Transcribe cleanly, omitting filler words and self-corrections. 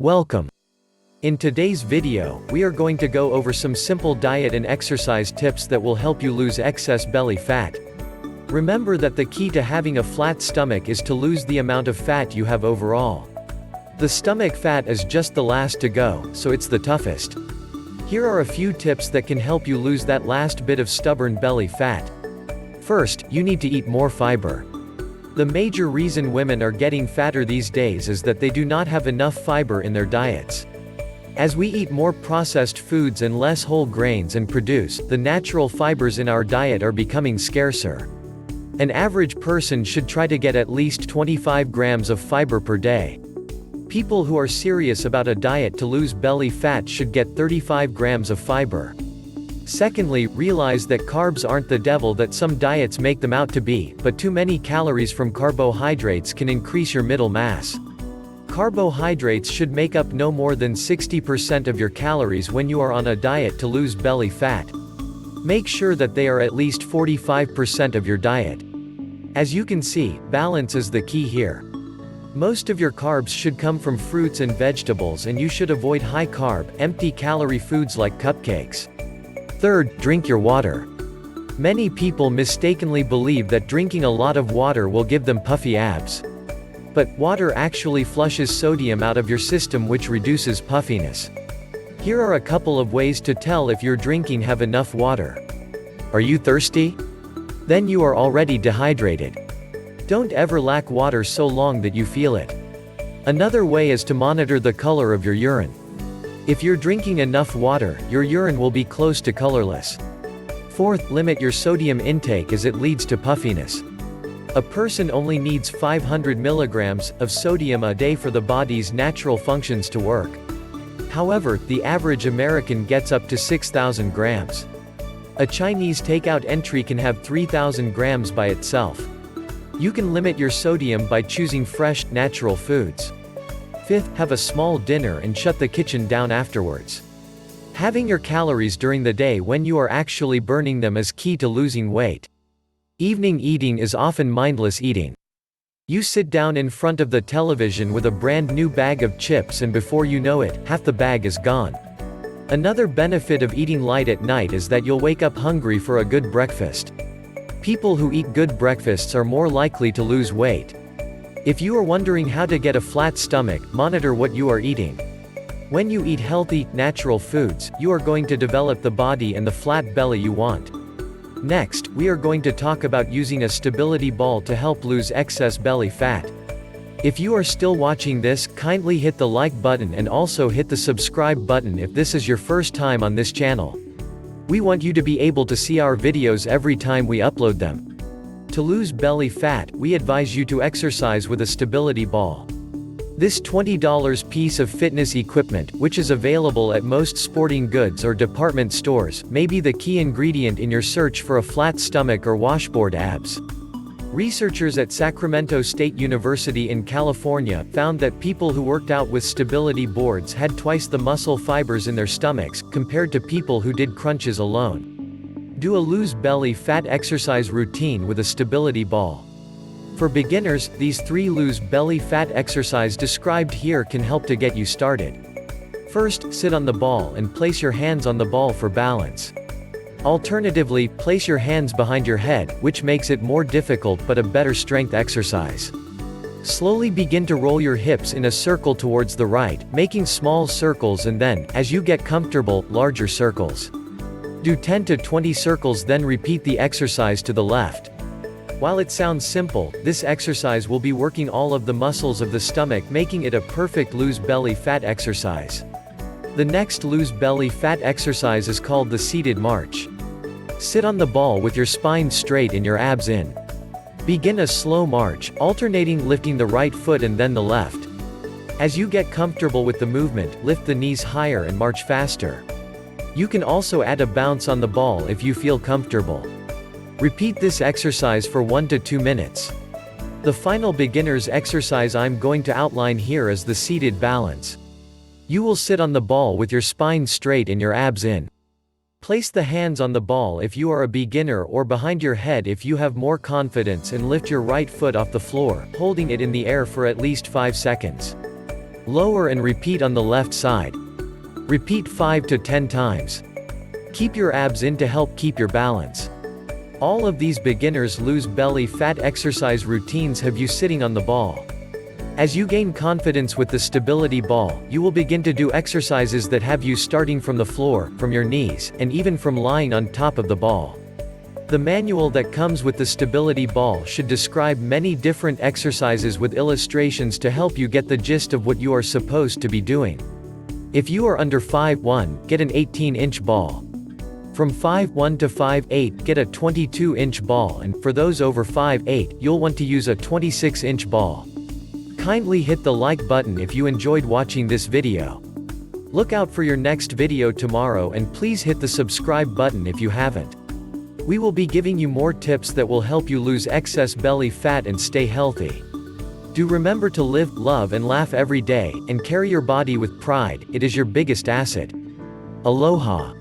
Welcome. In today's video, we are going to go over some simple diet and exercise tips that will help you lose excess belly fat. Remember that the key to having a flat stomach is to lose the amount of fat you have overall. The stomach fat is just the last to go, so it's the toughest. Here are a few tips that can help you lose that last bit of stubborn belly fat. First, you need to eat more fiber. The major reason women are getting fatter these days is that they do not have enough fiber in their diets. As we eat more processed foods and less whole grains and produce, the natural fibers in our diet are becoming scarcer. An average person should try to get at least 25 grams of fiber per day. People who are serious about a diet to lose belly fat should get 35 grams of fiber. Secondly, realize that carbs aren't the devil that some diets make them out to be, but too many calories from carbohydrates can increase your middle mass. Carbohydrates should make up no more than 60% of your calories when you are on a diet to lose belly fat. Make sure that they are at least 45% of your diet. As you can see, balance is the key here. Most of your carbs should come from fruits and vegetables, and you should avoid high-carb, empty-calorie foods like cupcakes. Third, drink your water. Many people mistakenly believe that drinking a lot of water will give them puffy abs. But water actually flushes sodium out of your system, which reduces puffiness. Here are a couple of ways to tell if you're drinking have enough water. Are you thirsty? Then you are already dehydrated. Don't ever lack water so long that you feel it. Another way is to monitor the color of your urine. If you're drinking enough water, your urine will be close to colorless. Fourth, limit your sodium intake as it leads to puffiness. A person only needs 500 milligrams of sodium a day for the body's natural functions to work. However, the average American gets up to 6,000 grams. A Chinese takeout entry can have 3,000 grams by itself. You can limit your sodium by choosing fresh, natural foods. Fifth, have a small dinner and shut the kitchen down afterwards. Having your calories during the day when you are actually burning them is key to losing weight. Evening eating is often mindless eating. You sit down in front of the television with a brand new bag of chips, and before you know it, half the bag is gone. Another benefit of eating light at night is that you'll wake up hungry for a good breakfast. People who eat good breakfasts are more likely to lose weight. If you are wondering how to get a flat stomach, monitor what you are eating. When you eat healthy, natural foods, you are going to develop the body and the flat belly you want. Next, we are going to talk about using a stability ball to help lose excess belly fat. If you are still watching this, kindly hit the like button and also hit the subscribe button if this is your first time on this channel. We want you to be able to see our videos every time we upload them. To lose belly fat, we advise you to exercise with a stability ball. This $20 piece of fitness equipment, which is available at most sporting goods or department stores, may be the key ingredient in your search for a flat stomach or washboard abs. Researchers at Sacramento State University in California found that people who worked out with stability boards had twice the muscle fibers in their stomachs, compared to people who did crunches alone. Do a lose belly fat exercise routine with a stability ball. For beginners, these 3 lose belly fat exercises described here can help to get you started. First, sit on the ball and place your hands on the ball for balance. Alternatively, place your hands behind your head, which makes it more difficult but a better strength exercise. Slowly begin to roll your hips in a circle towards the right, making small circles, and then, as you get comfortable, larger circles. Do 10 to 20 circles, then repeat the exercise to the left. While it sounds simple, this exercise will be working all of the muscles of the stomach, making it a perfect lose belly fat exercise. The next lose belly fat exercise is called the seated march. Sit on the ball with your spine straight and your abs in. Begin a slow march, alternating lifting the right foot and then the left. As you get comfortable with the movement, lift the knees higher and march faster. You can also add a bounce on the ball if you feel comfortable. Repeat this exercise for 1 to 2 minutes. The final beginner's exercise I'm going to outline here is the seated balance. You will sit on the ball with your spine straight and your abs in. Place the hands on the ball if you are a beginner, or behind your head if you have more confidence, and lift your right foot off the floor, holding it in the air for at least 5 seconds. Lower and repeat on the left side. Repeat 5 to 10 times. Keep your abs in to help keep your balance. All of these beginners lose belly fat exercise routines have you sitting on the ball. As you gain confidence with the stability ball, you will begin to do exercises that have you starting from the floor, from your knees, and even from lying on top of the ball. The manual that comes with the stability ball should describe many different exercises with illustrations to help you get the gist of what you are supposed to be doing. If you are under 5'1", get an 18-inch ball. From 5'1" to 5'8", get a 22-inch ball, and for those over 5'8", you'll want to use a 26-inch ball. Kindly hit the like button if you enjoyed watching this video. Look out for your next video tomorrow, and please hit the subscribe button if you haven't. We will be giving you more tips that will help you lose excess belly fat and stay healthy. Do remember to live, love and laugh every day, and carry your body with pride. It is your biggest asset. Aloha.